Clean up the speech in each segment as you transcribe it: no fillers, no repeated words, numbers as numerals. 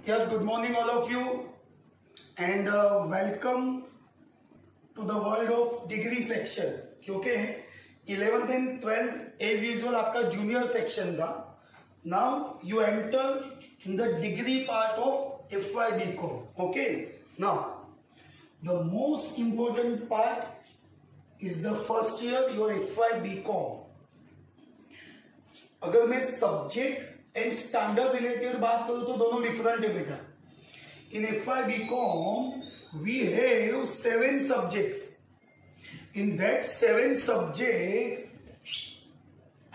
Yes, good morning all of you and welcome to the world of degree section. क्योंकि 11th and 12th as usual आपका junior section था. Now you enter in the degree part of FY BCom. Okay. Now the most important part is the first year your FY BCom. अगर मैं subject and standard related बात करूं तो दोनों different है बेटा. In FY BCom we have 7 subjects. In that 7 subjects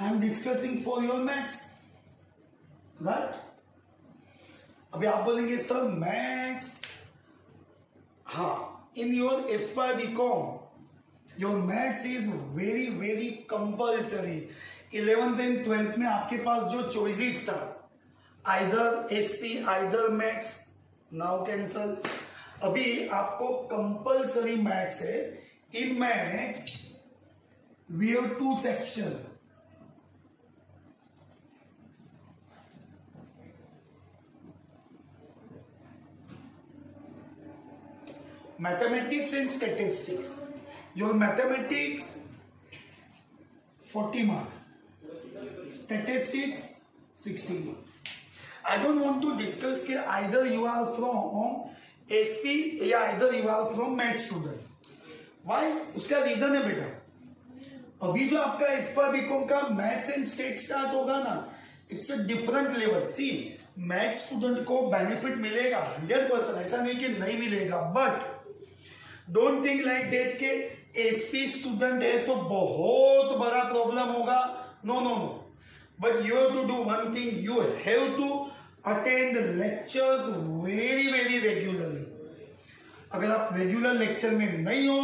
I am discussing for your maths, right. अभी आप बोलेंगे सर मैथ्स, हाँ, इन योर FY BCom your maths is very very compulsory. 11th and 12th में आपके पास जो चॉइसेस था, either SP either maths, now cancel. अभी आपको कंपल्सरी मैथ्स है. In maths we have 2 section. Mathematics and statistics. Your mathematics 40 marks. Statistics 60 marks. I don't want to discuss कि either you are from SP या either you are from math student. Why? उसका reason है बेटा. अभी जो आपका FY BCom का maths and stat start होगा ना, it's a different level. See, math student को बेनिफिट मिलेगा 100%, ऐसा नहीं कि नहीं मिलेगा, but don't think like that के एसपी स्टूडेंट है तो बहुत बड़ा प्रॉब्लम होगा. No no no. But you have to do one thing. You have to attend the lectures very very regularly. अगर आप रेगुलर लेक्चर में नहीं हो,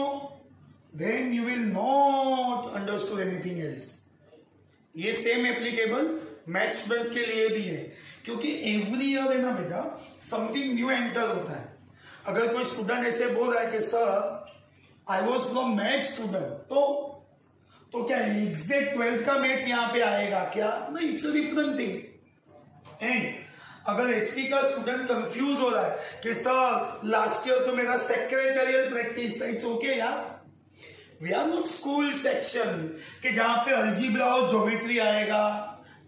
then you will not understand anything else. ये सेम एप्लीकेबल मैथ स्टूडेंट्स के लिए भी है, क्योंकि एवरी ईयर है ना बेटा, समथिंग न्यू एंटर होता है. अगर कोई स्टूडेंट ऐसे बोल रहा है कि sir I was from math student, तो क्या एग्जैक्ट 12th का मैथ्स यहां पे आएगा क्या? नहीं, it's a different thing. And अगर एसपी का स्टूडेंट कंफ्यूज हो रहा है कि सर लास्ट ईयर तो मेरा सेक्रेटरियल प्रैक्टिस था, इट्स ओके यार. We are not school section कि जहां पे अलजीब्रा और ज्योमेट्री आएगा,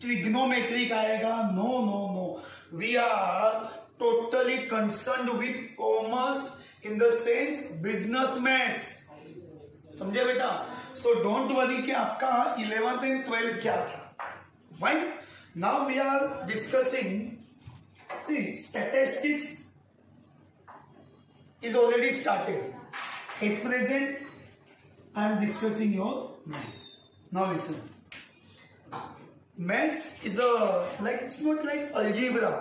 ट्रिग्नोमेट्रिक आएगा. No no no. We are totally concerned with commerce in the sense business maths. समझे बेटा? सो डोंट वरी कि आपका 11th एंड 12th क्या था. Right. Now we are discussing, see, statistics is already started. At present I am discussing your maths. Now listen. Maths is like, it's not like algebra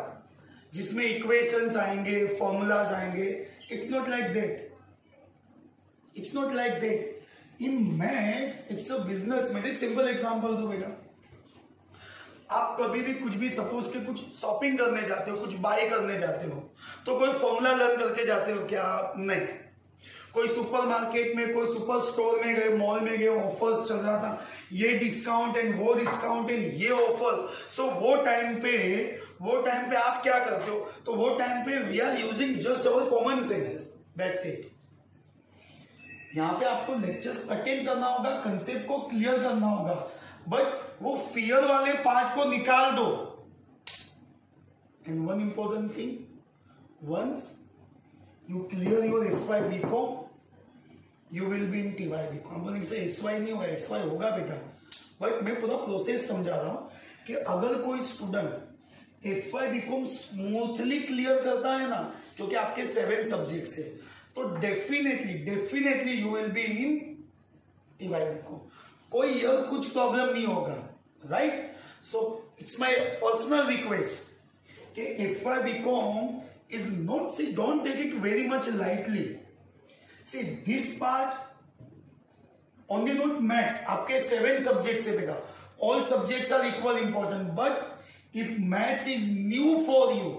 जिसमें equations आएंगे, formulas आएंगे. It's not like that. It's not like that. In maths it's a business. मैं एक simple example दो बेटा. आप कभी भी कुछ भी सपोज के कुछ शॉपिंग करने जाते हो, कुछ बाय करने जाते हो, तो कोई फॉर्मूला लर्न करके जाते हो क्या? नहीं. कोई सुपर मार्केट में, कोई सुपर स्टोर में गए, मॉल में गए, ऑफर्स चल रहा था, ये डिस्काउंट एंड वो डिस्काउंट एंड ये ऑफर. सो वो टाइम पे आप क्या करते हो? तो वो टाइम पे we are using just our common sense. That's it. यहां पे आपको लेक्चर्स अटेंड करना होगा, कंसेप्ट को क्लियर करना होगा, बट वो फियर वाले पार्ट को निकाल दो. And one important thing, once you clear your FY BCom you will be in TY BCom. हम बोलेंगे से SY नहीं होगा, SY होगा बेटा, बट मैं पूरा प्रोसेस समझा रहा हूं कि अगर कोई student FY BCom smoothly clear करता है ना, क्योंकि आपके 7 सब्जेक्ट्स है, तो definitely you will be in TY BCom. कोई ईयर कुछ प्रॉब्लम नहीं होगा, right. So it's my personal request कि FY BCom is not, see, don't take it very much lightly. See, this part only not maths. आपके 7 subjects है बेटा. All subjects are equal important, but if maths is new for you,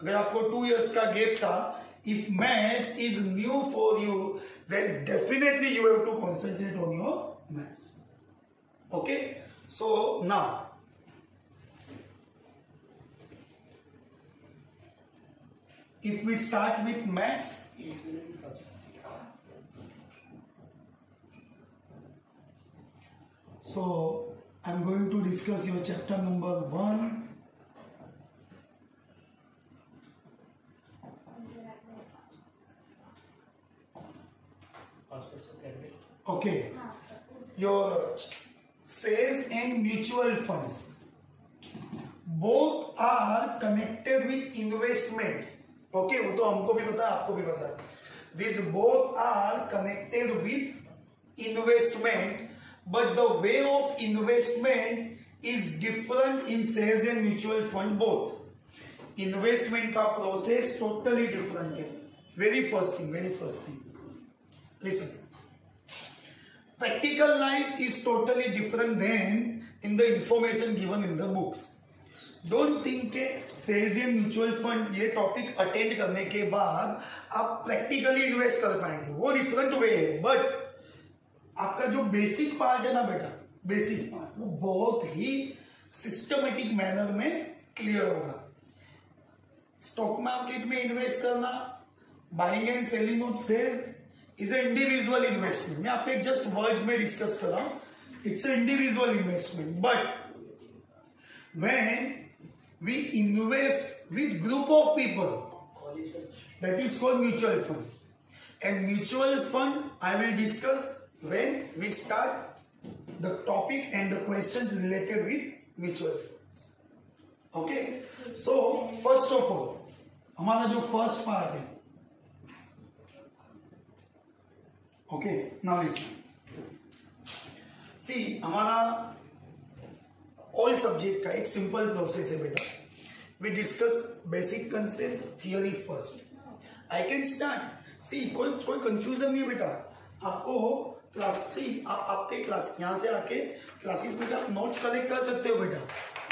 अगर आपको 2 years का gap था, if maths is new for you, then definitely you have to concentrate on your maths. Okay. So now if we start with maths, so I'm going to discuss your chapter number 1. Okay, your shares and mutual funds both are connected with investment. Okay, वो तो हमको भी पता है, आपको भी पता है. These both are connected with investment, but the way of investment is different in shares and mutual fund both. Investment का process totally different है. Very first thing, listen. Practical life is totally different than in the information given in the books. Don't think के sales and mutual fund ये topic attend करने के बाद आप practically invest कर पाएंगे, वो डिफरेंट वे है. बट आपका जो बेसिक पार्ट है ना बेटा, बेसिक पार्ट वो बहुत ही सिस्टमेटिक मैनर में क्लियर होगा. स्टॉक मार्केट में इन्वेस्ट करना, buying and selling of shares is a individual investment. मैं आपको एक जस्ट वर्ड्स में डिस्कस कर रहा हूं. It's a individual investment. But when we invest with group of people, that is called mutual fund. And mutual fund I will discuss when we start the topic and the questions related with mutual funds. Okay, so first of all हमारा जो first part है, okay, now listen. See, हमारा all subject का एक simple process है बेटा. We discuss basic concept, theory first. I can start. See कोई confusion नहीं है बेटा. आपको क्लास सी आपके क्लास यहां से आके क्लासेस में आप नोट्स कलेक्ट कर सकते हो बेटा.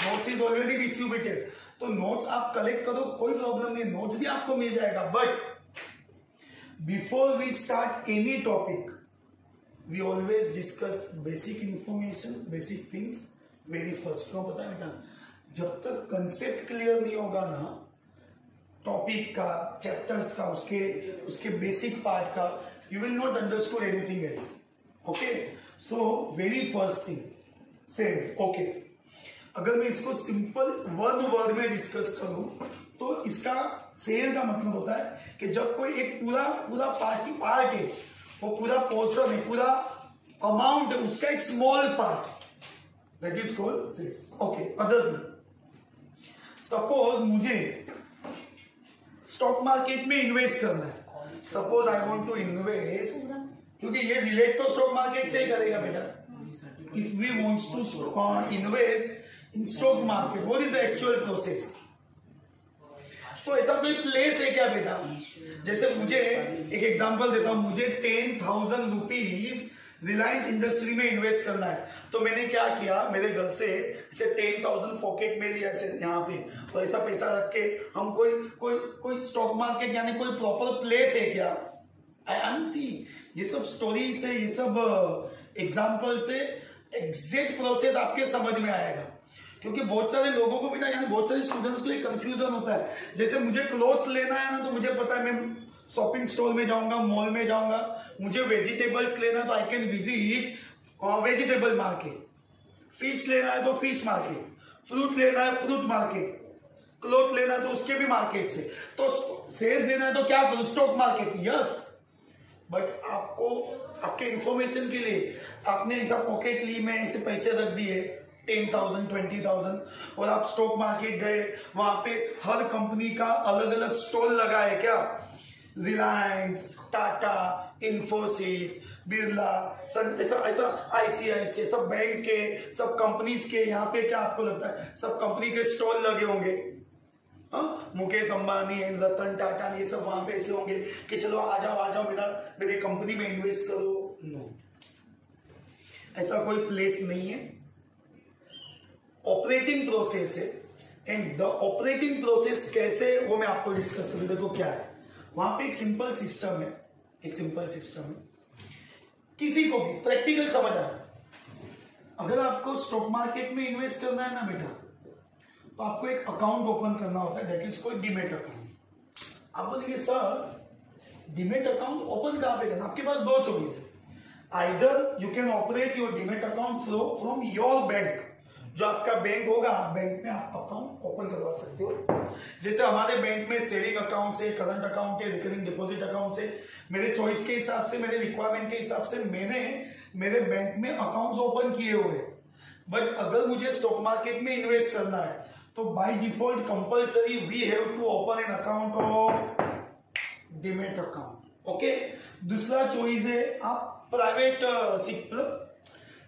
नोट्स इज ऑलरेडी डिस्ट्रीब्यूटेड, तो नोट्स आप कलेक्ट करो, कोई प्रॉब्लम नहीं, नोट्स भी आपको मिल जाएगा. But before we start any topic we always discuss basic information, basic things very first. क्यों पता है बेटा, जब तक कंसेप्ट क्लियर नहीं होगा ना टॉपिक का, चैप्टर्स का, उसके बेसिक पार्ट का, you will not understand anything else. Okay, so very first thing sales. Okay, अगर मैं इसको सिंपल वन वर्ड में डिस्कस करूं तो इसका सेल का मतलब होता है कि जब कोई एक पूरा पार्ट है, वो पूरा पोर्शन है, पूरा अमाउंट है, उसका एक small part, that is called sales. Okay, other thing. Suppose मुझे स्टॉक मार्केट में इन्वेस्ट करना है. Suppose I want to invest, क्योंकि ये रिलेट तो स्टॉक मार्केट से ही करेगा बेटा. If we wants to invest in stock market, what is the actual process? तो ऐसा कोई प्लेस है क्या बेटा? जैसे मुझे एक एग्जांपल देता हूं, मुझे 10,000 रुपीज रिलायंस इंडस्ट्री में इन्वेस्ट करना है. तो मैंने क्या किया, मेरे घर से इसे 10,000 पॉकेट में लिया ऐसे यहाँ पे, और ऐसा पैसा रख के हम कोई स्टॉक मार्केट यानी कोई प्रॉपर प्लेस है क्या? आई सी ये सब स्टोरी से, ये सब एग्जाम्पल से एग्जैक्ट प्रोसेस आपके समझ में आएगा. क्योंकि बहुत सारे लोगों को बेटा, यानी बहुत सारे स्टूडेंट्स को कंफ्यूजन होता है. जैसे मुझे क्लोथ्स लेना है ना, तो मुझे पता है मैं शॉपिंग स्टोर में जाऊंगा, मॉल में जाऊंगा. मुझे वेजिटेबल्स लेना है तो I can visit vegetable market. Fish लेना है तो फिश मार्केट, फ्रूट लेना है फ्रूट मार्केट, क्लोथ लेना है तो उसके भी मार्केट से. तो शेयर्स लेना है तो क्या करूं? Stock market. यस, बट आपको आपके इंफॉर्मेशन के लिए आपने ऐसा पॉकेट ली में ऐसे पैसे रख दिए 10,000 20,000 और आप स्टॉक मार्केट गए, वहां पे हर कंपनी का अलग अलग स्टॉल लगा है क्या? रिलायंस, टाटा, इन्फोसिस, बिरला, ऐसा आईसीआईसीआई, सब बैंक के, सब कंपनीज के यहाँ पे क्या आपको लगता है सब कंपनी के स्टॉल लगे होंगे? मुकेश अंबानी, रतन टाटा, ये सब वहां पे ऐसे होंगे कि चलो आ जाओ मेरे कंपनी में इन्वेस्ट करो. नो, ऐसा कोई प्लेस नहीं है. ऑपरेटिंग प्रोसेस है. एंड द ऑपरेटिंग प्रोसेस कैसे, वो मैं आपको डिस्कस करूँ. देखो क्या है, वहां पे एक सिंपल सिस्टम है. किसी को भी प्रैक्टिकल समझ आए, अगर आपको स्टॉक मार्केट में इन्वेस्ट करना है ना बेटा, तो आपको एक अकाउंट ओपन करना होता है, that is called demat account. आप बोलेंगे सर डीमेट अकाउंट ओपन कहां पे करना? आपके पास दो चॉइस है, either you can operate your demat account from your bank, जो आपका बैंक होगा बैंक में आप अकाउंट ओपन करवा सकते हो। जैसे हमारे बैंक में सेविंग अकाउंट है, करंट अकाउंट है, रिकरिंग डिपॉजिट अकाउंट है। मेरे चॉइस के हिसाब से, मेरे रिक्वायरमेंट के हिसाब से मैंने मेरे बैंक में अकाउंट्स ओपन किए हुए। बट अगर मुझे स्टॉक मार्केट में इन्वेस्ट करना है तो by default compulsory we have to open an account of demat account. Okay, दूसरा चॉइस है आप प्राइवेट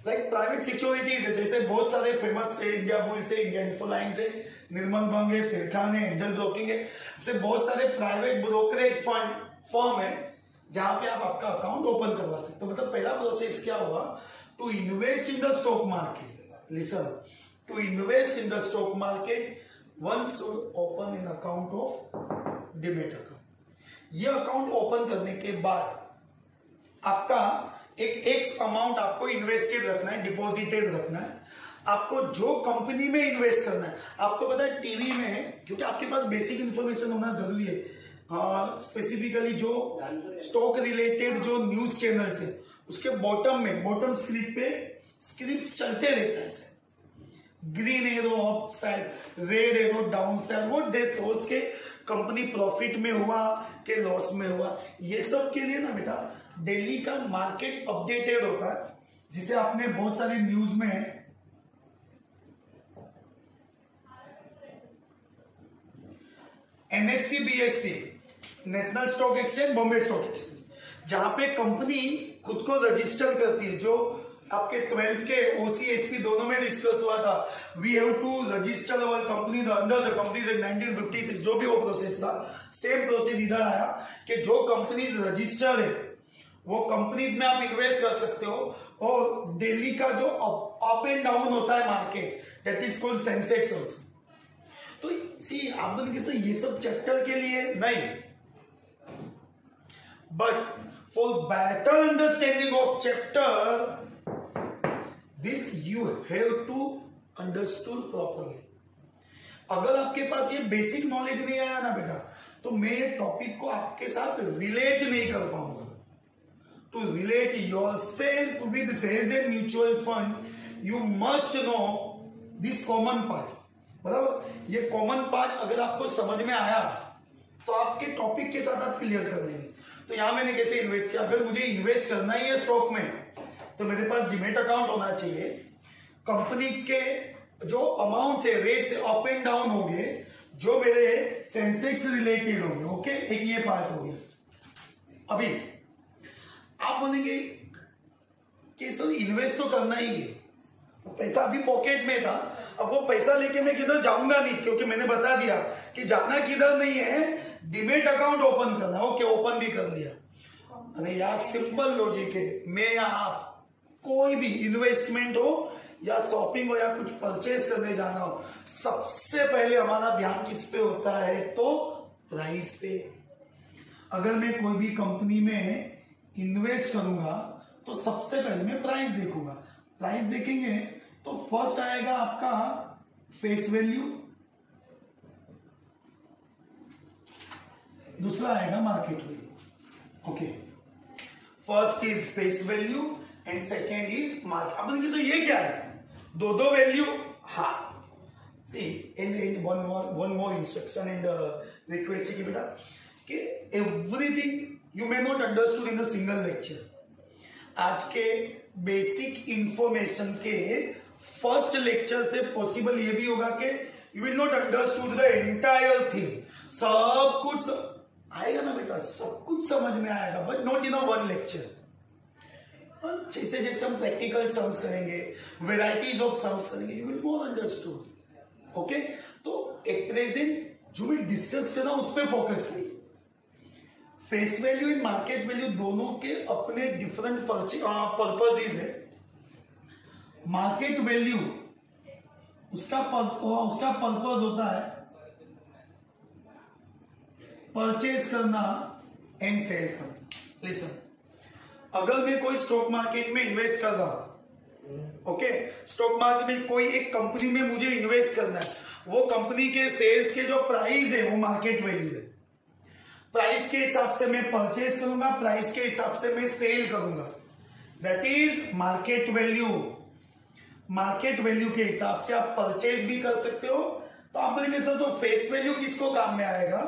लाइक प्राइवेट सिक्योरिटीज है, जैसे बहुत सारे फेमस है, इंडिया बुल्स है, इंडिया इन्फोलाइंस है, निर्मल बंग है, शेरखान है, एंजल ब्रोकिंग है, ऐसे बहुत सारे प्राइवेट ब्रोकरेज फर्म है जहां पे आप आपका अकाउंट ओपन करवा सकते हो। मतलब पहला प्रोसेस क्या हुआ, to invest in the stock market, listen, to invest in the stock market one should open in account of demat account. ये अकाउंट ओपन करने के बाद आपका एक एक्स अमाउंट आपको इन्वेस्टेड रखना है, डिपॉजिटेड रखना है। आपको जो कंपनी में इन्वेस्ट करना है, आपको पता है टीवी में, क्योंकि आपके पास बेसिक इंफॉर्मेशन होना जरूरी है, स्पेसिफिकली जो स्टॉक रिलेटेड जो न्यूज चैनल है उसके बॉटम में, बॉटम स्क्रिप्ट पे स्क्रिप्ट चलते रहता है, green arrow up side, red arrow down side, वो डेट सोर्स के कंपनी प्रॉफिट में हुआ कि लॉस में हुआ, ये सब के लिए ना बेटा दिल्ली का मार्केट अपडेटेड होता है, जिसे आपने बहुत सारे न्यूज में NSE BSE, national stock exchange, Bombay stock exchange, जहां पे कंपनी खुद को रजिस्टर करती है, जो आपके 12th के OCSP दोनों में डिस्कस हुआ था, we have to register our company under the companies in 1956, जो भी वो प्रोसेस था, सेम प्रोसेस इधर आया कि जो कंपनीज रजिस्टर है वो कंपनीज में आप इन्वेस्ट कर सकते हो। और दिल्ली का जो अप एंड डाउन होता है market, that is called Sensex also. तो सी आप बोलेंगे ये सब चैप्टर के लिए नहीं, but for better understanding of chapter this you have to understood properly. अगर आपके पास ये बेसिक नॉलेज नहीं आया ना बेटा, तो मैं ये टॉपिक को आपके साथ रिलेट नहीं कर पाऊंगा। To relate yourself with saving mutual fund, you must know this common part. बराबर, ये कॉमन पार्ट अगर आपको समझ में आया तो आपके टॉपिक के साथ आप क्लियर कर लेंगे। तो यहां मैंने कैसे इन्वेस्ट किया, अगर मुझे इन्वेस्ट करना ही है स्टॉक में तो मेरे पास डीमेट अकाउंट होना चाहिए। कंपनीज के जो अमाउंट है, रेट से अप एंड डाउन होंगे, जो मेरे सेंसेक्स रिलेटेड होंगे। ओके, एक ये पार्ट हो गया। अभी आप बोलेंगे कि सर इन्वेस्ट तो करना ही है, पैसा अभी पॉकेट में था, अब वो पैसा लेके मैं किधर जाऊंगा नहीं, क्योंकि मैंने बता दिया कि जाना किधर नहीं है, डीमेट अकाउंट ओपन करना। ओके, ओपन भी कर लिया। अरे यार सिंपल लॉजिक है, मैं या आप कोई भी इन्वेस्टमेंट हो या शॉपिंग हो या कुछ परचेज करने जाना हो, सबसे पहले हमारा ध्यान किस पे होता है, तो प्राइस पे। अगर मैं कोई भी कंपनी में इन्वेस्ट करूंगा तो सबसे पहले मैं प्राइस देखूंगा। प्राइस देखेंगे तो फर्स्ट आएगा आपका फेस वैल्यू, दूसरा आएगा market value. Okay, first is face value and second is market. अब देखिए ये क्या है, दो वैल्यू। हाँ, see in one more instruction and request की बेटा कि everything you may not understood in the single lecture. आज के बेसिक इंफॉर्मेशन के फर्स्ट लेक्चर से पॉसिबल ये भी होगा कि you will not understood the entire thing. सब कुछ आएगा ना बेटा, सब कुछ समझ में आएगा, but not in one lecture. जैसे जैसे हम प्रैक्टिकल सम्स करेंगे, वेराइटीज ऑफ सम्स करेंगे, you will more understood. Okay, तो एक प्रेजेंट जो मैं डिस्कस कर रहा हूं उस पर फोकस करिए। Face value and market value दोनों के अपने डिफरेंट पर्पसेस है। मार्केट वैल्यू उसका पर्पस होता है परचेज करना एंड सेल करना। लिसन, अगर मैं कोई स्टॉक मार्केट में इन्वेस्ट कर रहा हूं, ओके, स्टॉक मार्केट में कोई एक कंपनी में मुझे इन्वेस्ट करना है, वो कंपनी के सेल्स के जो प्राइस है वो मार्केट वैल्यू है। प्राइस के हिसाब से मैं परचेज करूंगा, प्राइस के हिसाब से मैं सेल करूंगा, that is market value. Market value के हिसाब से आप परचेज भी कर सकते हो। तो आप बोलेंगे सर तो फेस वैल्यू किसको काम में आएगा?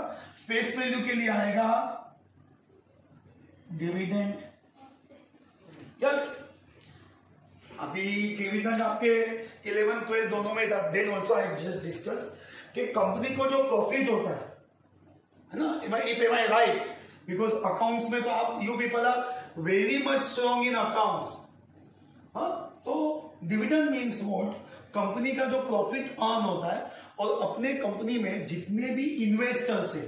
फेस वैल्यू के लिए आएगा डिविडेंड। यस, अभी डिविडेंड आपके 11th 12th दोनों में था। Then also I just discuss कि कंपनी को जो प्रॉफिट होता है ना, if I right, because accounts में तो आप you people are very much strong in accounts. तो डिविडेंड मीन्स व्हाट? कंपनी का जो प्रॉफिट अर्न होता है और अपने कंपनी में जितने भी इन्वेस्टर्स है,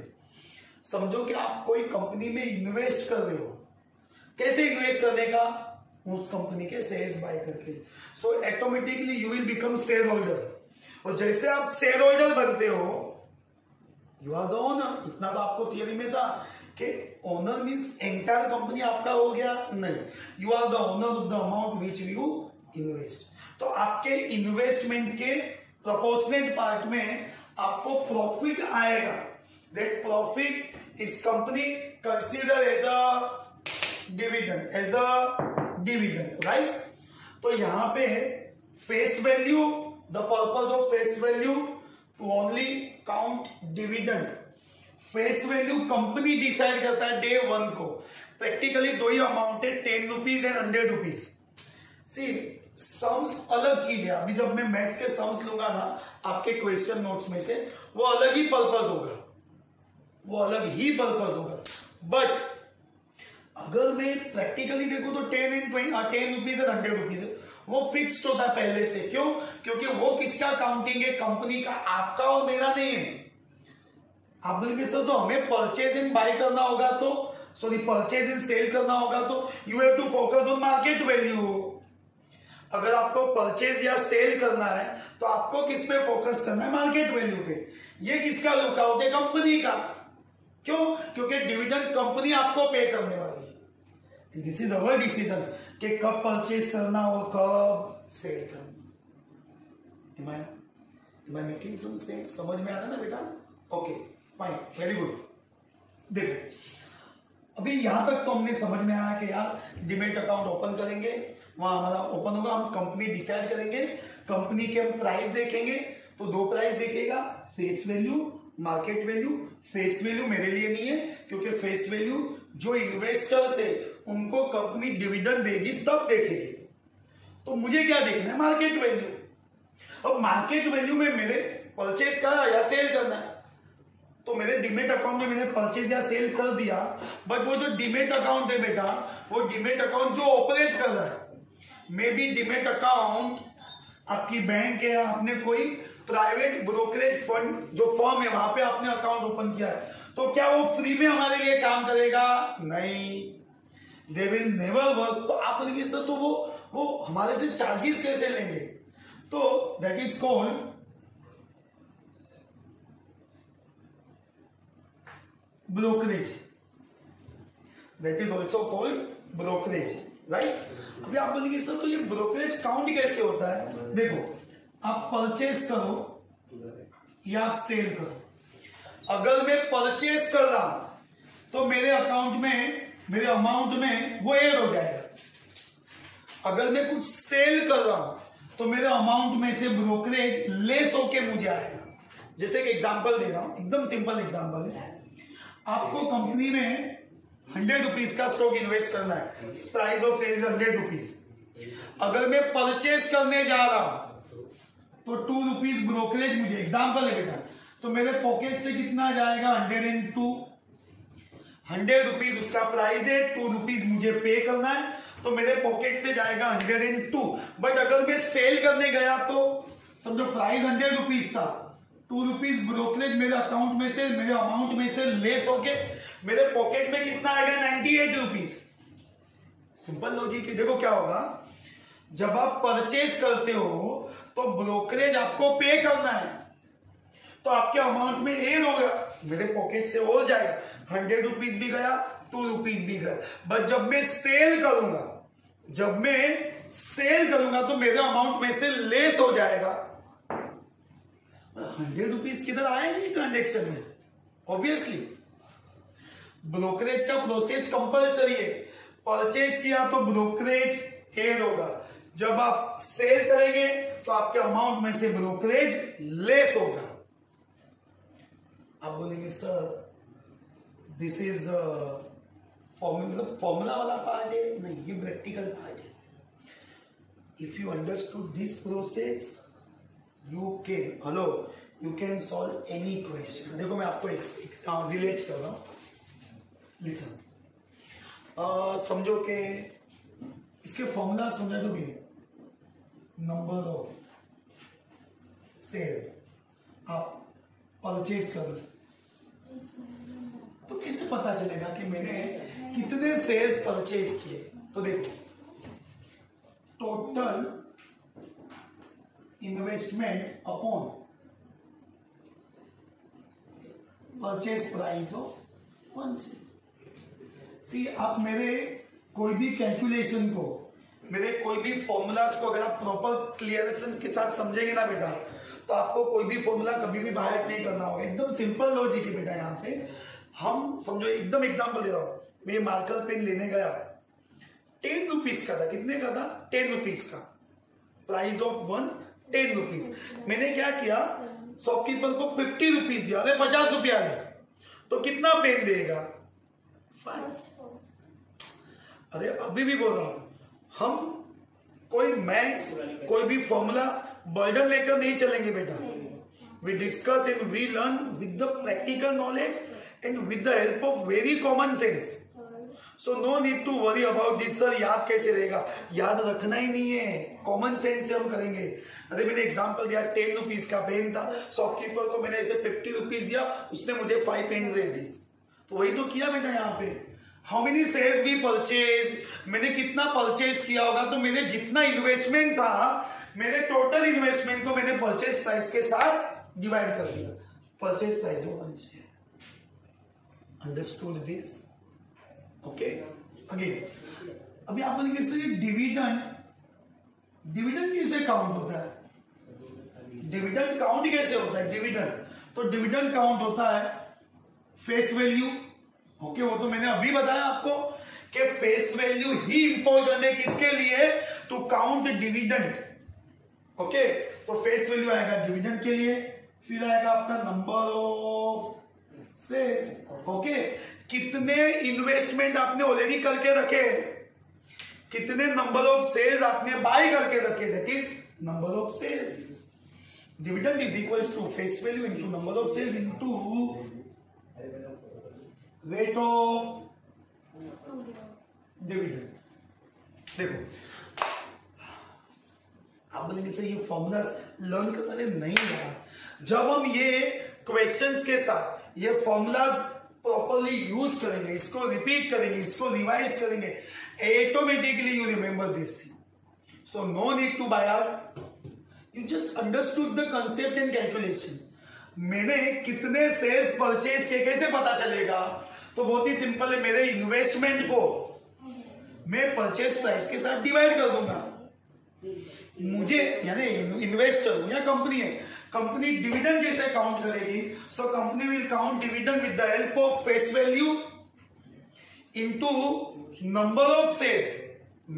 समझो कि आप कोई कंपनी में इन्वेस्ट कर रहे हो। कैसे इन्वेस्ट करने का? उस कंपनी के शेयर्स बाय करके। So automatically you will become share holder, और जैसे आप शेयर होल्डर बनते हो यू आर द ओनर। इतना तो आपको थियरी में था कि ओनर मीन्स एंटायर कंपनी आपका हो गया, नहीं, you are the owner of the amount which you invest. तो आपके इन्वेस्टमेंट के प्रोपोर्शनेट पार्ट में आपको प्रॉफिट आएगा। That profit is company consider as a dividend, right? तो यहां पे face value, the purpose of face value to only count dividend. Face value company decide करता है डे 1 को। प्रैक्टिकली दो ही अमाउंट है, 10 rupees and 100 rupees. See sums अलग चीज है। अभी जब मैं मैथ्स के सम्स लूंगा ना आपके क्वेश्चन नोट्स में से, वो अलग ही पर्पज होगा, वो अलग ही पर्पज होगा। बट अगर मैं प्रैक्टिकली देखूं तो 10 रुपीज और 100 रुपीज है, वो फिक्स्ड होता है पहले से। क्यों? क्योंकि वो किसका काउंटिंग है? कंपनी का, आपका और मेरा नहीं है। आप बोलेंगे सर तो हमें परचेज एंड बाय करना होगा, तो सॉरी परचेज एंड सेल करना होगा, तो you have to focus on market value. अगर आपको परचेज या सेल करना है तो आपको किस पे फोकस करना है? मार्केट वैल्यू पे। ये किसका लुकआउट है? कंपनी का। क्यों? क्योंकि डिविडेंड कंपनी आपको पे करने वाली है। दिस इज अवर डिसीजन कि कब परचेज करना और कब सेल करना। Am I making some sense? समझ में आ रहा है ना बेटा? Okay, fine, very good. देखो अभी यहां तक तो हमने समझ में आया कि यार डीमैट अकाउंट ओपन करेंगे, वहां हमारा ओपन होगा, हम कंपनी डिसाइड करेंगे, कंपनी के हम प्राइस देखेंगे। तो दो प्राइस देखेगा, face value, market value. Face value मेरे लिए नहीं है, क्योंकि फेस वैल्यू जो इन्वेस्टर्स है उनको कंपनी डिविडेंड देगी तब देखेगी। तो मुझे क्या देखना है? Market value. अब मार्केट वैल्यू में मेरे परचेज करा या सेल करना है, तो मेरे डीमेट अकाउंट में मैंने परचेज या सेल कर दिया। बट वो जो डीमेट अकाउंट है बेटा, वो डीमेट अकाउंट जो ऑपरेट कर रहा है, मे बी डीमेट अकाउंट आपकी बैंक है, आपने कोई प्राइवेट ब्रोकरेज फंड जो फर्म है वहां पे आपने अकाउंट ओपन किया है, तो क्या वो फ्री में हमारे लिए काम करेगा? नहीं, दे विल नेवर वर्क। तो आप बोलेंगे सर तो वो हमारे से चार्जेस कैसे लेंगे? तो that is called brokerage. That is also called brokerage, right? अभी आप बोलेंगे सर तो ये ब्रोकरेज काउंट कैसे होता है? देखो, आप परचेज करो या आप सेल करो। अगर मैं परचेज कर रहा हूं तो मेरे अकाउंट में, मेरे अमाउंट में वो ऐड हो जाएगा। अगर मैं कुछ सेल कर रहा हूं तो मेरे अमाउंट में से ब्रोकरेज लेस होके मुझे आएगा। जैसे एक एग्जांपल दे रहा हूं, एकदम सिंपल एग्जांपल है। आपको कंपनी में 100 रुपीज का स्टॉक इन्वेस्ट करना है, प्राइस ऑफ सेल 100 रुपीज। अगर मैं परचेज करने जा रहा हूं तो 2 रुपीज ब्रोकरेज, मुझे एग्जांपल है बेटा, तो मेरे पॉकेट से कितना जाएगा? 100 रुपीज उसका प्राइस है, 2 रुपीज मुझे पे करना है, तो मेरे पॉकेट से जाएगा 102। बट अगर मैं सेल करने गया तो समझो प्राइस 100 रुपीज था, 2 रुपीज ब्रोकरेज मेरे अकाउंट में से, मेरे अमाउंट में से लेस होके मेरे पॉकेट में कितना आएगा? 98 रुपीज। सिंपल लॉजिक है। देखो क्या होगा, जब आप परचेज करते हो तो ब्रोकरेज आपको पे करना है, तो आपके अमाउंट में ऐड होगा, मेरे पॉकेट से हो जाएगा, 100 रुपीज भी गया, 2 रुपीज भी गया। बट जब मैं सेल करूंगा तो मेरे अमाउंट में से लेस हो जाएगा। 100 रुपीज किधर आएंगे ट्रांजेक्शन में? ऑब्वियसली ब्रोकरेज का प्रोसेस कंपलसरी है। परचेज किया तो ब्रोकरेज एड होगा, जब आप सेल करेंगे तो आपके अमाउंट में से ब्रोकरेज लेस होगा। आप बोलेंगे सर दिस इज फॉर्मूला वाला पार्ट है, नहीं ये प्रैक्टिकल पार्ट है। If you understood this process you can solve any question. देखो मैं आपको रिलेट कर रहा हूं, लिसन। समझो कि इसके फॉर्मूला समझा दोगे, नंबर ऑफ सेल्स आप परचेज कर लो तो कैसे पता चलेगा कि मैंने कितने सेल्स परचेज किए? तो देखो total investment upon purchase price of 1 sale. See आप मेरे कोई भी कैलकुलेशन को, मेरे कोई भी फॉर्मूलाज को अगर आप प्रॉपर क्लियरेंस के साथ समझेंगे ना बेटा, तो आपको कोई भी फॉर्मूला कभी भी बाहर नहीं करना होगा। एकदम सिंपल लॉजिक है बेटा। यहाँ पे हम समझो एकदम एग्जाम्पल दे रहा हूं, मैं मार्कर पेन लेने गया, 10 रुपीज का था। कितने का था? 10 रुपीज का। Price of 1 10 rupees. मैंने क्या किया, शॉपकीपर को 50 रुपीज दिया, 50 रुपया दिया, तो कितना पेन देगा? 5। अरे अभी भी बोल रहा हूं, हम कोई मैथ्स कोई भी फॉर्मूला बर्डन लेकर नहीं चलेंगे बेटा। We discuss and we learn with the practical knowledge and with the help of very common sense. So no need to worry about this sir याद कैसे रहेगा, याद रखना ही नहीं है, कॉमन सेंस से हम करेंगे। अरे मैंने एग्जांपल दिया, 10 रुपीज का पेन था, शॉपकीपर को मैंने ऐसे 50 रुपीज दिया, उसने मुझे 5 पेन दे दी, तो वही तो किया बेटा। यहाँ पे how many sales be purchase, मैंने कितना परचेज किया होगा, तो मेरे जितना इन्वेस्टमेंट था, मेरे टोटल इन्वेस्टमेंट को मैंने परचेज प्राइस के साथ डिवाइड कर दिया। परचेज प्राइस जो अंडरस्टूड दिस? ओके। अगेन अभी आप बोलेंगे सर डिविडेंड कैसे काउंट होता है? डिविडेंड काउंट कैसे होता है? डिविडेंड काउंट होता है फेस वैल्यू। ओके, वो तो मैंने अभी बताया आपको कि फेस वैल्यू ही इंपॉर्टेंट है किसके लिए? To count dividend. ओके, तो फेस वैल्यू आएगा डिविडेंड के लिए, फिर आएगा आपका नंबर ऑफ सेल्स। ओके, कितने इन्वेस्टमेंट आपने ऑलरेडी करके रखे, कितने नंबर ऑफ सेल्स आपने बाय करके रखे, that is number of sales. Dividend is equals to face value into number of sales into rate of dividend. देखो आप बोलेंगे सर ये फॉर्मूला लर्न करने नहीं यार, जब हम ये क्वेश्चंस के साथ ये फॉर्मूला प्रॉपरली यूज करेंगे, इसको रिपीट करेंगे, इसको रिवाइज करेंगे, automatically you remember this thing. So no need to by out, you just understood the concept and calculation. मैंने कितने सेल्स परचेज किए कैसे पता चलेगा? तो बहुत ही सिंपल है, मेरे इन्वेस्टमेंट को मैं परचेज प्राइस के साथ डिवाइड कर दूंगा। मुझे यानी इन्वेस्टर या कंपनी है, कंपनी डिविडेंड कैसे काउंट करेगी? So company will count dividend with the help of face value into number of sales.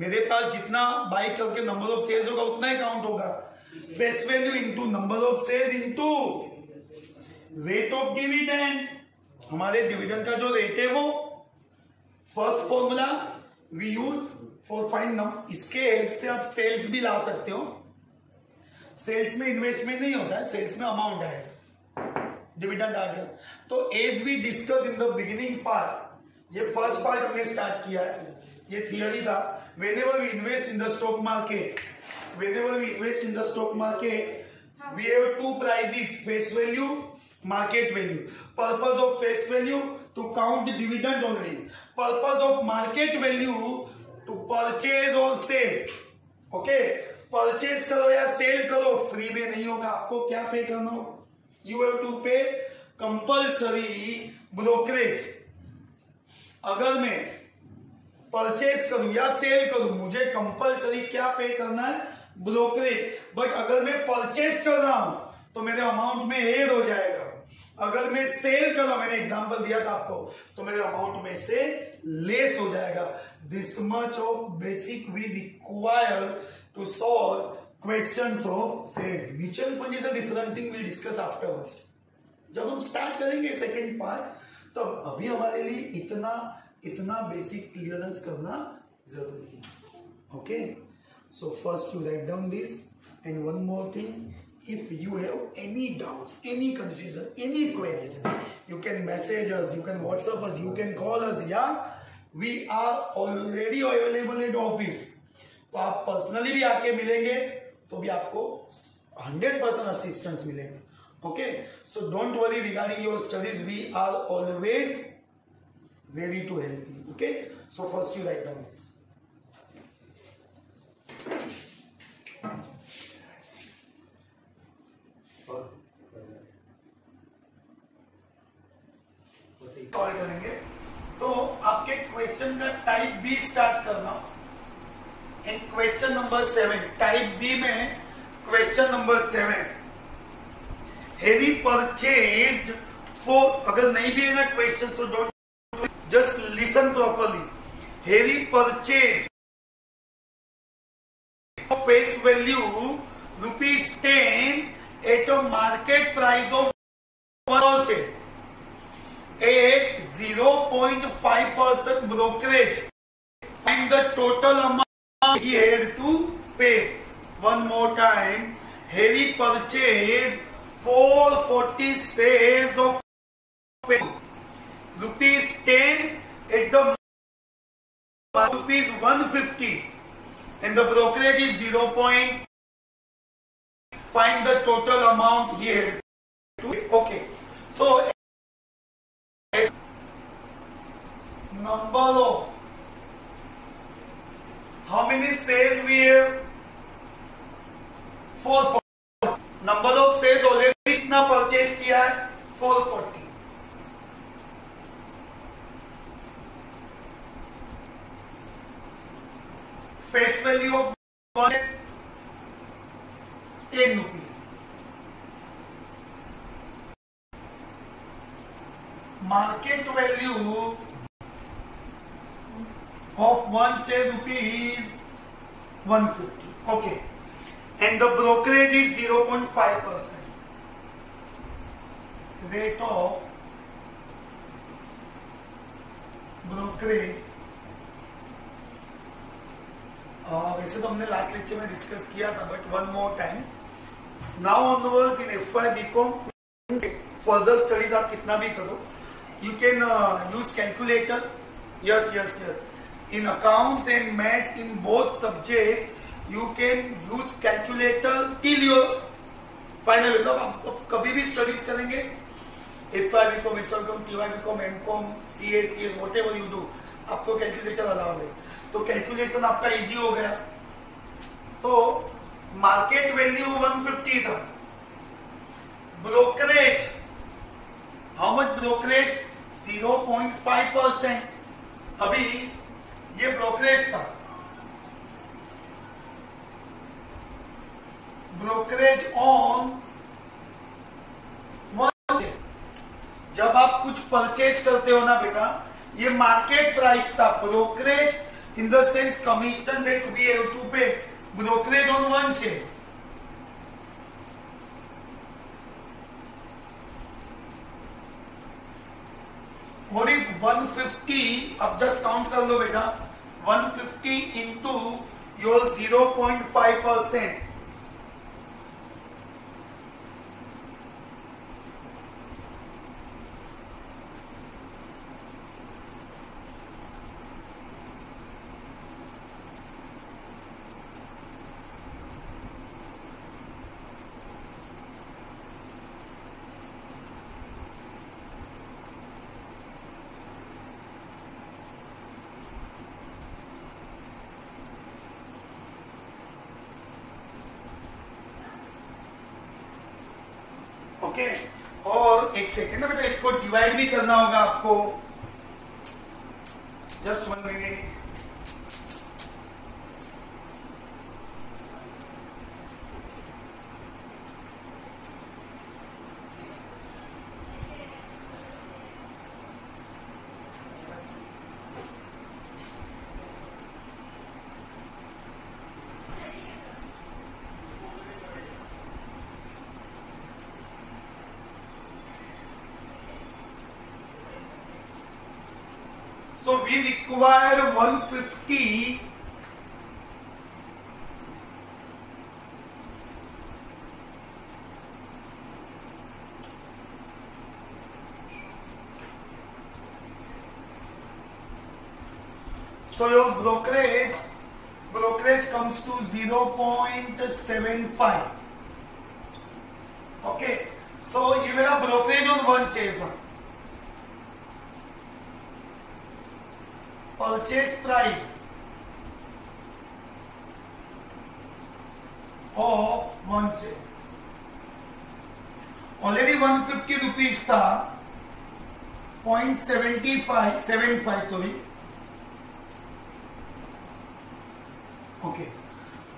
मेरे पास जितना बाई करके नंबर ऑफ सेल्स होगा उतना ही काउंट होगा। Face value into number of sales into rate of dividend. हमारे डिविडेंड का जो रेट है वो first formula we use for find. इसके हेल्प से आप सेल्स भी ला सकते हो। सेल्स में इन्वेस्टमेंट नहीं होता है, सेल्स में अमाउंट है, डिविडेंड आ गया। तो as we discuss in the beginning part, ये फर्स्ट पार्ट हमने स्टार्ट किया है, ये थियरी था। Whenever we invest in the stock market, we have to prices, face value, market value. Purpose of face value to count the dividend only. Purpose of market value to purchase or sell. Okay, purchase करो या sell करो, free में नहीं होगा, आपको क्या पे करना हो? You have to pay compulsory brokerage. अगर मैं परचेज करूं या सेल करूं, मुझे कंपल्सरी क्या पे करना है? ब्रोकरेज। बट अगर मैं परचेज कर रहा हूं तो मेरे अमाउंट में एड हो जाएगा। अगर मैं सेल कर रहा हूं, मैंने एग्जांपल दिया था आपको, तो मेरे अमाउंट में से लेस हो जाएगा. This much of basic we require to solve questions of sales. Mutual fund is a different thing, we discuss afterwards. जब हम स्टार्ट करेंगे सेकेंड पार्ट, तो अभी हमारे लिए इतना बेसिक क्लियरेंस करना जरूरी है. Okay, so first you write down this. And one more thing, if you have any doubts, any confusion, any queries, you can message us, you can WhatsApp us, you can call us. Yeah, we are already available at office. तो आप personally भी आके मिलेंगे तो भी आपको 100% assistance मिलेगा. Okay, so don't worry regarding your studies, we are always ready to help you. Okay, so first you write down this. Call करेंगे तो आपके क्वेश्चन का टाइप बी स्टार्ट करना. In question number 7, type B में question number 7, Harry purchased for, अगर नहीं भी है ना question, so don't, just listen properly. Harry purchased face value ₹10 at a market price of 1% at 0.5% brokerage. Find the total amount he had to pay. One more time. Harry purchased 440 shares of ₹10 at the ₹150, and the brokerage is 0. Find the total amount he had to pay. Okay, so number of, how many shares we have? 440. Number of shares already कितना purchase किया है? 440. Face value of 10 rupees. Market value of 1 share rupees 150. Okay, and the brokerage is 0.5%. Rate of brokerage. वैसे तो हमने last lecture में discuss किया था, but one more time. Now onwards in FY BCom further studies आप कितना भी करो, you can use calculator. Yes. In accounts and maths, in both subject, you can use calculator till your final. मतलब आप कभी भी स्टडीज करेंगे, FY BCom, SY BCom, TY BCom, MCom, CA, CS, whatever you do, आपको calculator allowed है. तो calculation आपका easy हो गया. सो मार्केट वैल्यू 150 था. Brokerage, how much brokerage? 0.5%. अभी ये ब्रोकरेज था. Brokerage on 1. जब आप कुछ परचेज करते हो ना बेटा, ये मार्केट प्राइस था. Brokerage in the sense commission that we have to pay. Brokerage on 1 share. What is 150? अब जस्ट काउंट कर लो बेटा. 150 इंटू योर 0.5%. ओके, और एक सेकेंड ना बेटा, इसको डिवाइड भी करना होगा आपको. Just 1 minute. So we require 150 So your brokerage comes to 0.75. Okay, so ये मेरा brokerage on one share था. Purchase price of one share already 150 rupees था. 0.75 sorry. ओके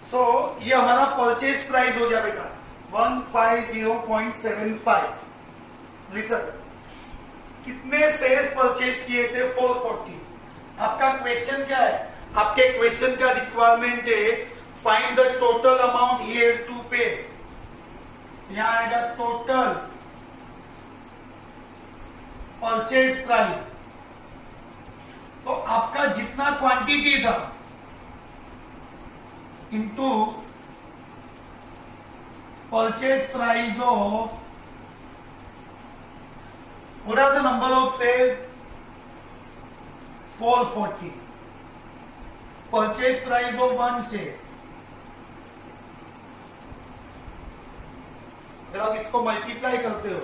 सो ये हमारा परचेज प्राइस हो गया बेटा 150.75. लिसन, कितने शेयर्स परचेज किए थे? 440. आपका क्वेश्चन क्या है? आपके क्वेश्चन का रिक्वायरमेंट है find the total amount he had to pay. यहां आएगा टोटल परचेज प्राइस. तो आपका जितना क्वांटिटी था into purchase price of, what are the number of shares? 440. Purchase price of one share. अगर आप इसको मल्टीप्लाई करते हो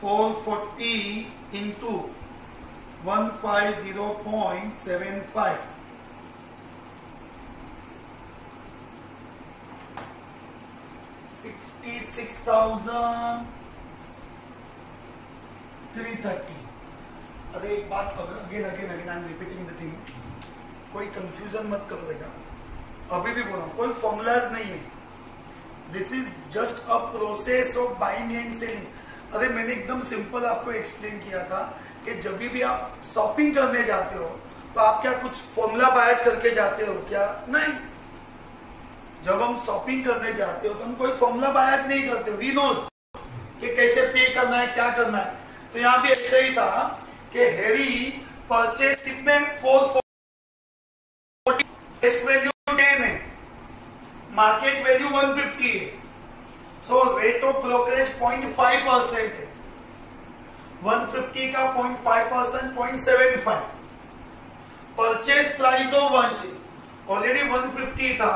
440 into 150.75. 66,330. अरे एक बात again I am repeating the thing. कोई कंफ्यूजन मत करो बेटा. अभी भी बोला कोई फॉर्मूलाज नहीं है. This is just a process of buying and selling. अरे मैंने एकदम सिंपल आपको एक्सप्लेन किया था कि जब भी आप शॉपिंग करने जाते हो तो आप क्या कुछ फॉर्मूला बाय करके जाते हो क्या? नहीं. जब हम शॉपिंग करने जाते हो तो हम कोई फॉर्मूला बाय नहीं करते. वी नोज कि कैसे पे करना है, क्या करना है. तो यहाँ भी ऐसा ही था कि हैरी परचेज कितने 440. फेस वैल्यू 10 है, मार्केट वैल्यू 150 है. सो रेट ऑफ ब्रोकरेज 0.5% है. 150 का 0.5% 0.75. Purchase price of one share already 150 था,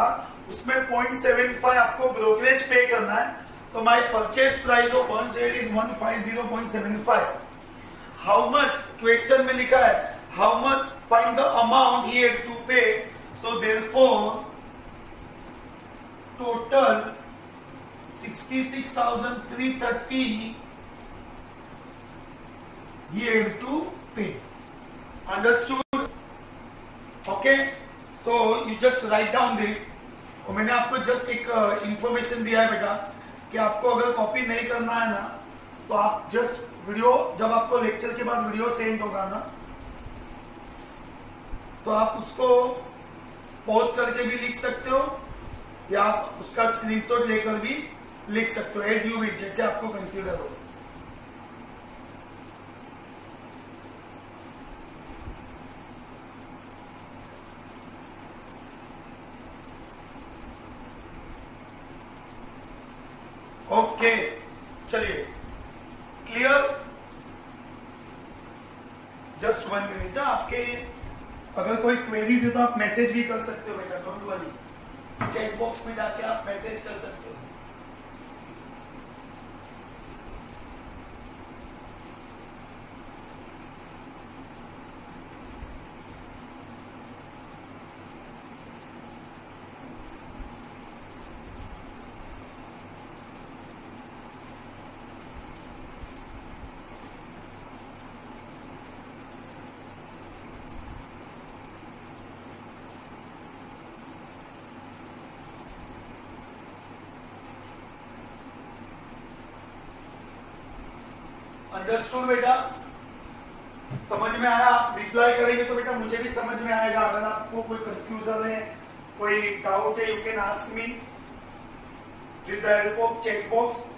उसमें 0.75 आपको ब्रोकरेज पे करना है. तो my purchase price of one share is 150.75. How much question में लिखा है how much find the amount he had to pay. So therefore total 66,330 he had to pay. Understood? Okay? So you just write down this. और मैंने आपको just एक information दिया है बेटा कि आपको अगर कॉपी नहीं करना है ना तो आप जस्ट वीडियो, जब आपको लेक्चर के बाद वीडियो सेंड होगा ना तो आप उसको पॉज करके भी लिख सकते हो या आप उसका स्क्रीनशॉट लेकर भी लिख सकते हो. एज यू विश, जैसे आपको कंसीडर हो. ओके चलिए, क्लियर. Just 1 minute. आपके अगर कोई क्वेरीज है तो आप मैसेज भी कर सकते हो बेटा. डोंट वरी, चैट बॉक्स में जाके आप मैसेज कर सकते हो. अंडरस्टूड बेटा? समझ में आया? आप रिप्लाई करेंगे तो बेटा मुझे भी समझ में आएगा. अगर आपको कोई कंफ्यूजन है, कोई डाउट है, you can ask me. with the help of checkbox.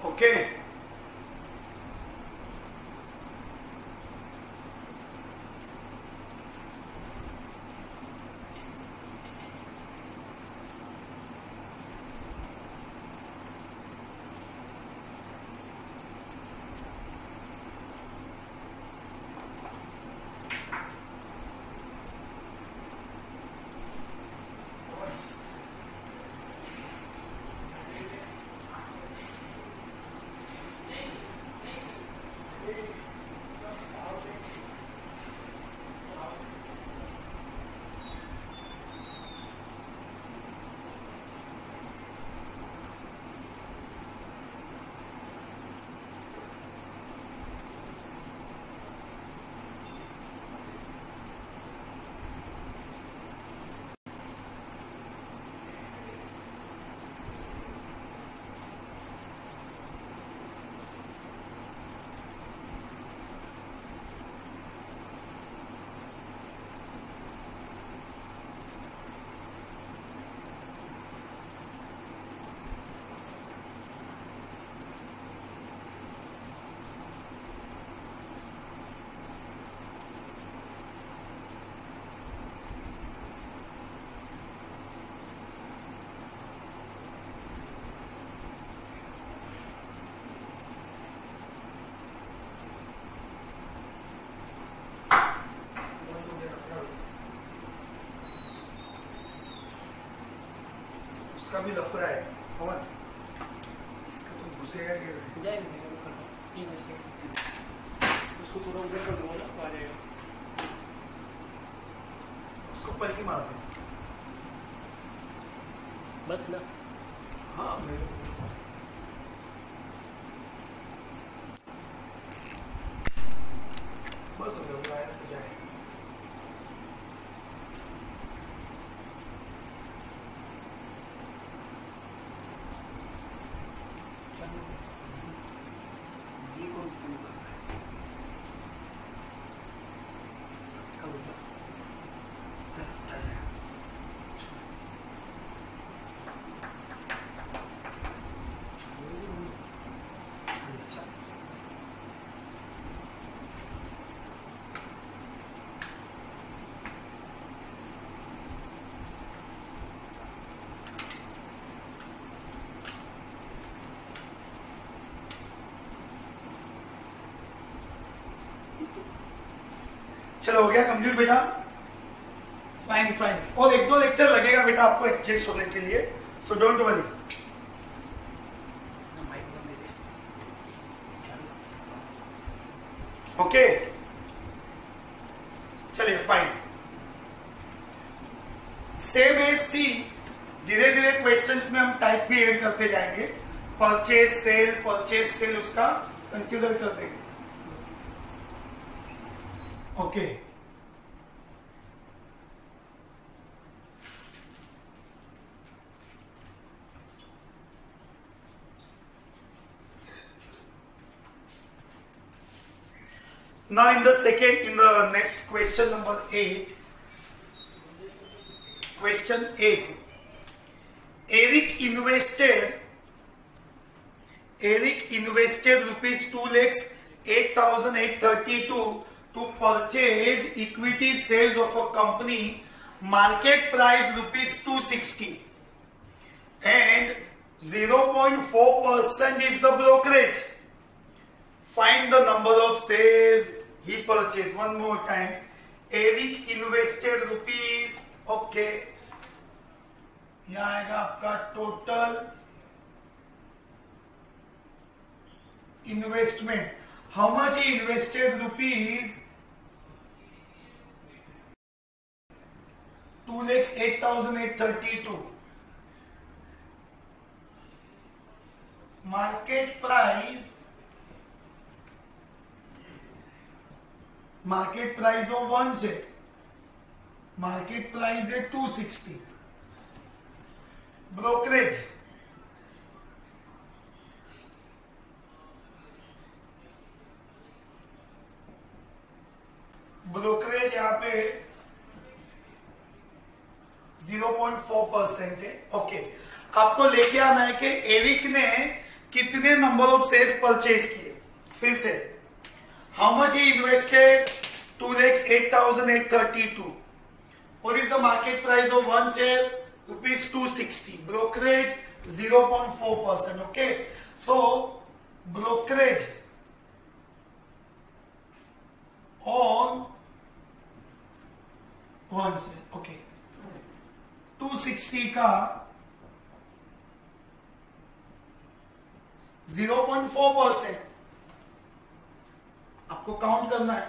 Okay. उसका भी लफड़ा है पवन, इसका तो घुसेगा क्या? उसको थोड़ा उधर कर दूंगा ना, आ जाएगा। उसको पलटी मारते बस ना। हाँ मेरे बस हो गया, वायर पे जाएगा। ये कौन फोन कर रहा है? कब होगा? चलो हो गया कंप्लीट बेटा, फाइन फाइन। और एक दो लेक्चर लगेगा बेटा आपको एडजस्ट होने के लिए, सो डोंट वरी। ओके चलिए फाइन। सेम एज सी, धीरे धीरे क्वेश्चंस में हम टाइप भी ऐड करते जाएंगे। परचेज सेल उसका कंसीडर कर देंगे। Okay now in the next question number 8, question 8, Eric invested rupees 2,08,832 to purchase equity shares of a company, market price rupees 260 and 0.4% is the brokerage. Find the number of shares he purchased. One more time. Eric invested rupees, okay, यहाँ आएगा आपका total investment. How much he invested? rupees 2,08,832. Market price of 1 से market price है 260। Brokerage okay, आपको लेके आना है कि एरिक ने कितने नंबर ऑफ शेयर्स परचेज किए। फिर से, how much he invested, 2,08,832। What is the market price of one share? Rupees 260. Brokerage 0.4%. Okay. So brokerage on one share. Okay. 260 का 0.4% आपको काउंट करना है।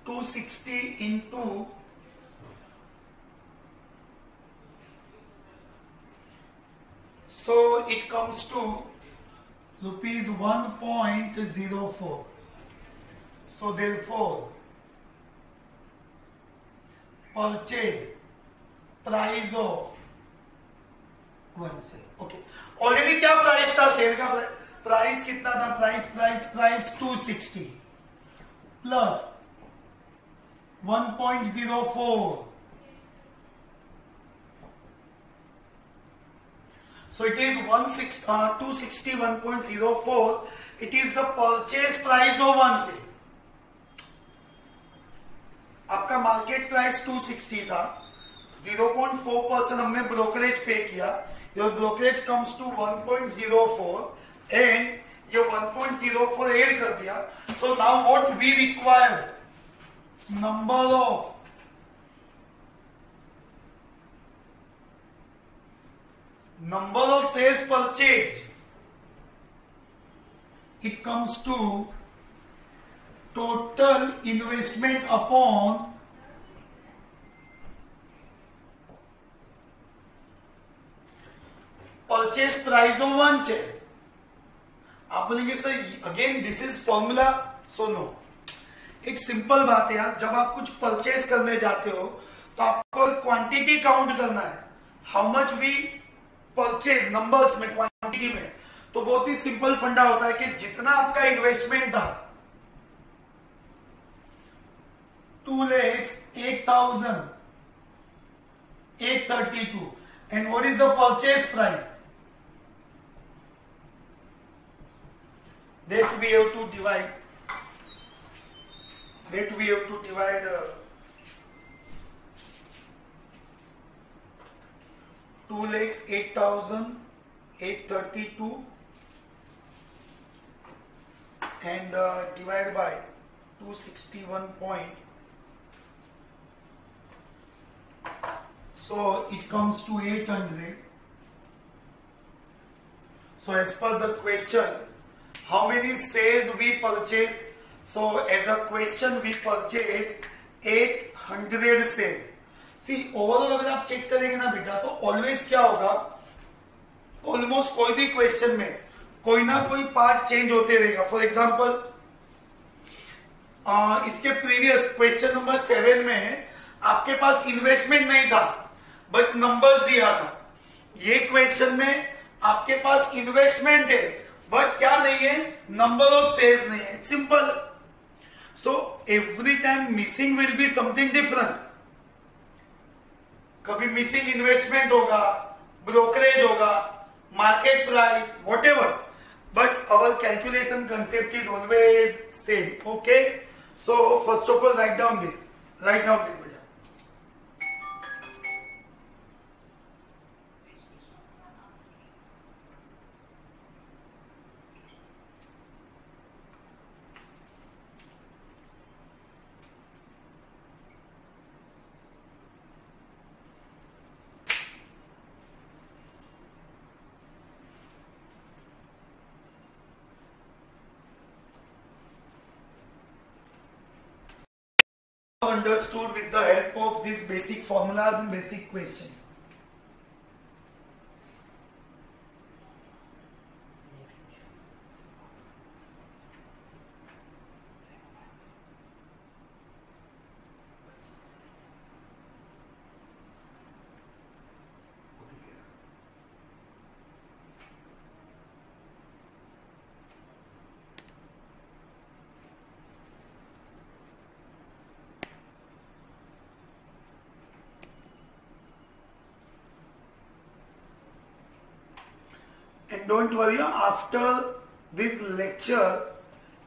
To 60 into so it comes to rupees 1.04. So therefore purchase price of one share. Okay, already क्या price था share का? Price कितना था? Price 260 plus 1.04. So it is 261.04. It is the purchase price of one share. आपका market price 260 था, 0.4% हमने brokerage पे किया। Your brokerage comes to 1.04 and ये 1.04 ऐड कर दिया। So now what we require, number of shares purchased, it comes to total investment upon purchase price of one share। आप बोलेंगे sir again this is formula, so no. एक simple बात है यार, जब आप कुछ परचेज करने जाते हो तो आपको क्वांटिटी काउंट करना है। How much we purchase, numbers में, क्वांटिटी में। तो बहुत ही सिंपल फंडा होता है कि जितना आपका इन्वेस्टमेंट था 2,08,832 and what is the purchase price, that we have to divide 2,08,832 and divide by 261 point, so it comes to 800. So as per the question, how many shares we purchase? So as a question we purchase 800 shares. See overall अगर आप check करेंगे ना बेटा तो always क्या होगा, almost कोई भी क्वेश्चन में कोई ना कोई पार्ट चेंज होते रहेगा। फॉर एग्जाम्पल इसके प्रीवियस क्वेश्चन नंबर 7 में आपके पास इन्वेस्टमेंट नहीं था बट नंबर्स दिया था। ये क्वेश्चन में आपके पास इन्वेस्टमेंट है बट क्या नहीं है, नंबर ऑफ शेयर्स नहीं है। Simple. So every time missing will be something different. कभी मिसिंग इन्वेस्टमेंट होगा, ब्रोकरेज होगा, market price, whatever, but our calculation concept is always same. Okay, so first of all right down this बेटा। Understood with the help of these basic formulas and basic questions. And don't worry, after this lecture,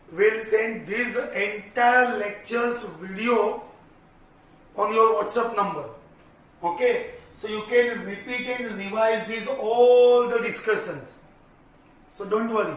we'll send this entire lecture's video on your WhatsApp number. Okay? So you can repeat and revise these all the discussions. So don't worry.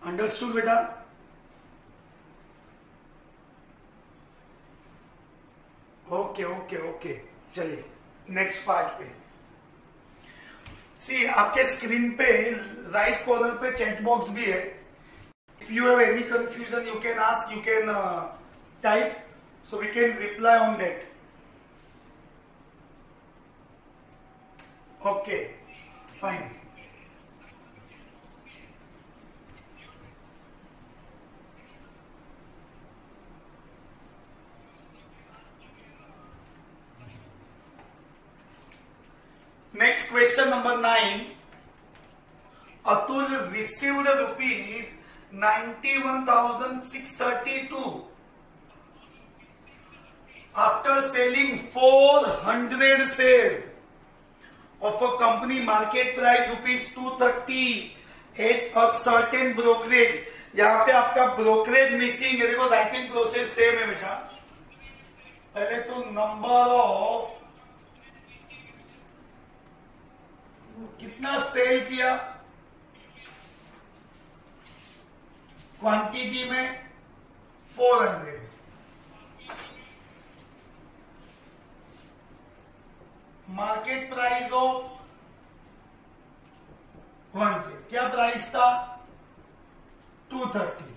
Understood बेटा? Okay okay okay, चलिए next part पे। See आपके screen पे right corner पे chat box भी है। If you have any confusion you can ask, you can type, so we can reply on that. Okay fine. Next question number 9. Atul received rupees 91,632 after selling 400 shares of a company market price rupees 230 at a certain brokerage. यहाँ पे आपका brokerage missing है। देखो writing process same है बेटा। पहले तो number of कितना सेल किया, क्वांटिटी में 400, मार्केट प्राइस ऑफ 1 से क्या प्राइस था 230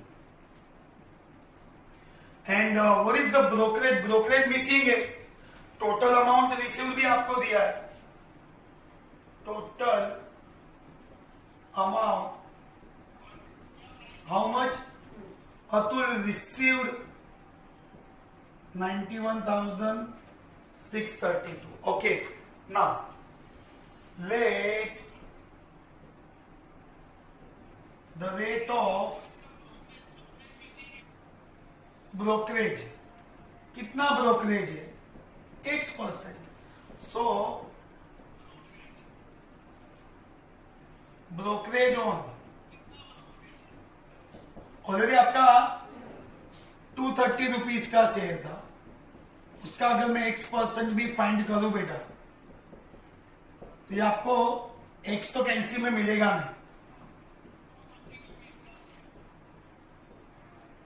and what is the brokerage? Brokerage missing है। टोटल अमाउंट रिसीव भी आपको दिया है। Total amount how much? Atul received 91,632. Okay, now let the rate of brokerage, कितना ब्रोकरेज है? X%. So brokerage on already आपका 230 रुपीज का शेयर था, उसका अगर मैं X% भी फाइंड करूं बेटा तो ये आपको X तो कैंसिल में मिलेगा नहीं,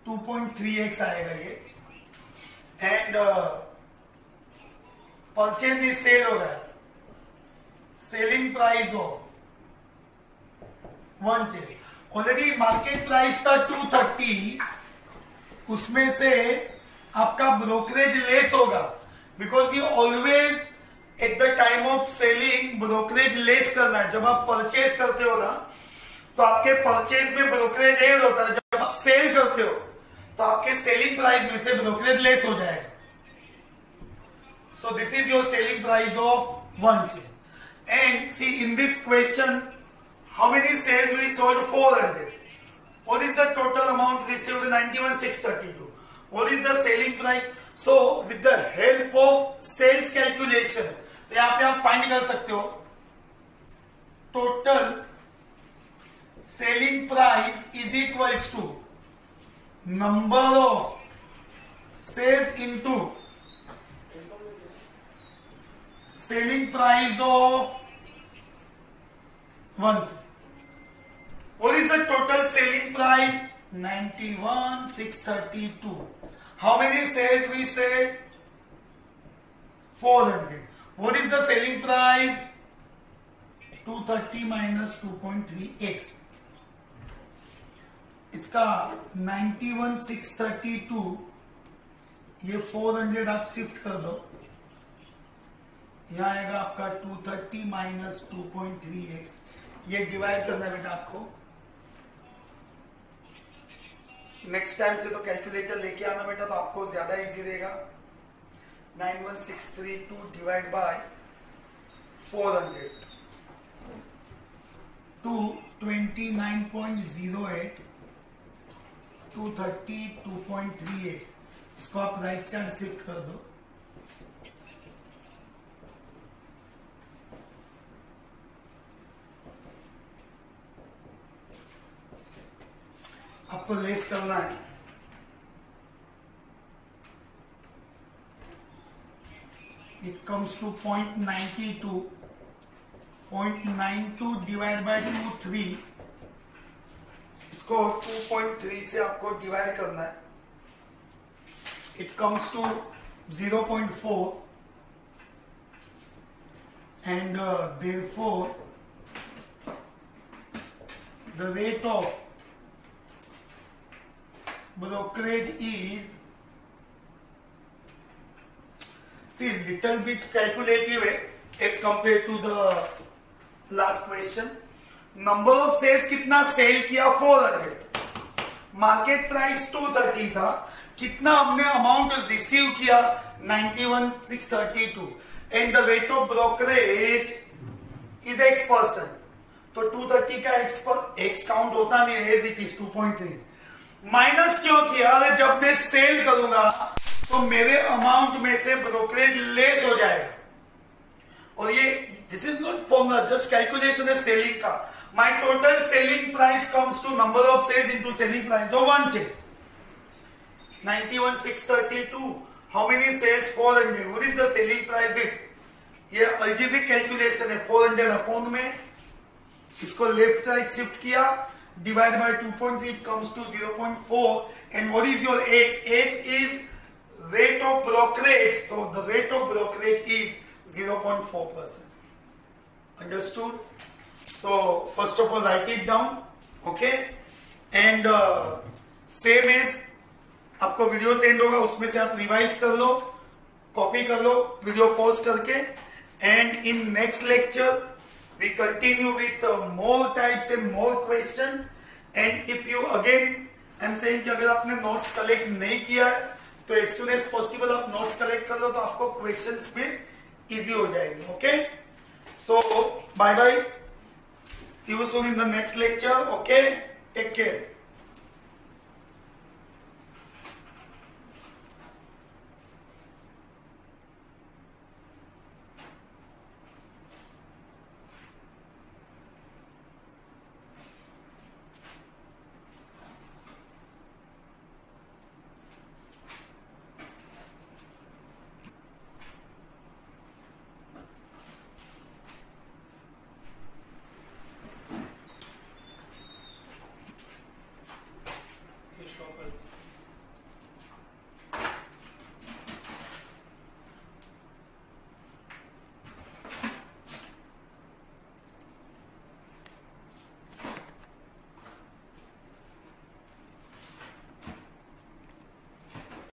2.3x आएगा ये। एंड परचेज भी सेल हो रहा है, सेलिंग प्राइस हो 1 से। ऑलरेडी मार्केट प्राइस था 230, उसमें से आपका ब्रोकरेज लेस होगा because we always at the time of selling brokerage less करना है। जब आप परचेज करते हो ना तो आपके परचेज में ब्रोकरेज ऐड होता है, जब आप सेल करते हो तो आपके सेलिंग प्राइस में से ब्रोकरेज लेस हो जाएगा। So this is your selling price of 1 share. And see in this question how many shares we sold? 400. What is the total amount received? 91,632. What is the selling price? So with the help of sales calculation तो यहां पे आप find कर सकते हो total selling price is equals to number of sales into selling price of 1 से। What is the total selling price? 91,632. How many shares we said? 400. What is the selling price? 230 minus 2.3x. इसका 91,632 ये 400 आप shift कर दो, यहां आएगा आपका 230 minus 2.3x, ये डिवाइड करना है बेटा आपको। नेक्स्ट टाइम से तो कैलकुलेटर लेके आना बेटा, तो आपको ज्यादा इजी रहेगा। 91,632 डिवाइड बाय 400 229.08 230 2.3x, इसको आप राइट साइड शिफ्ट कर दो। आपको लेस करना है। It comes to 0.92 0.92 divide by 23, इसको 2.3 से आपको डिवाइड करना है। It comes to 0.4 and therefore the rate of brokerage is, see, little bit calculative as compared to the last question. Number of sales कितना सेल किया 400, market price 230 था, कितना हमने अमाउंट रिसीव किया 91,632 and the rate of brokerage is X%, तो 230 का x count होता नहीं है, एज इट इज 2.3 माइनस क्यों किया? जब मैं सेल करूंगा तो मेरे अमाउंट में से ब्रोकरेज लेस हो जाएगा, और ये this is not formula, just calculation है सेलिंग का। My total selling price comes to number of sales into selling price, जो 1 से 91,632, how many sales 400, what is the selling price this, ये अलजेब्रिक कैलकुलेशन है। 400 अपॉन में इसको left right shift किया, divided by 2.3, it comes to 0.4, and what is your x? X is rate of brokerage, so the rate of brokerage is 0.4%. Understood? So first of all write it down, okay, and same as आपको video send होगा, उसमें से आप revise कर लो, copy कर लो video pause करके, and in next lecture we continue with more types and more question, and if you again I'm saying कि अगर आपने नोट्स कलेक्ट नहीं किया है तो as soon as possible आप नोट्स कलेक्ट कर लो, तो आपको क्वेश्चंस फिर इजी हो जाएंगे। Okay, so bye bye, see you soon in the next lecture. Okay, take care.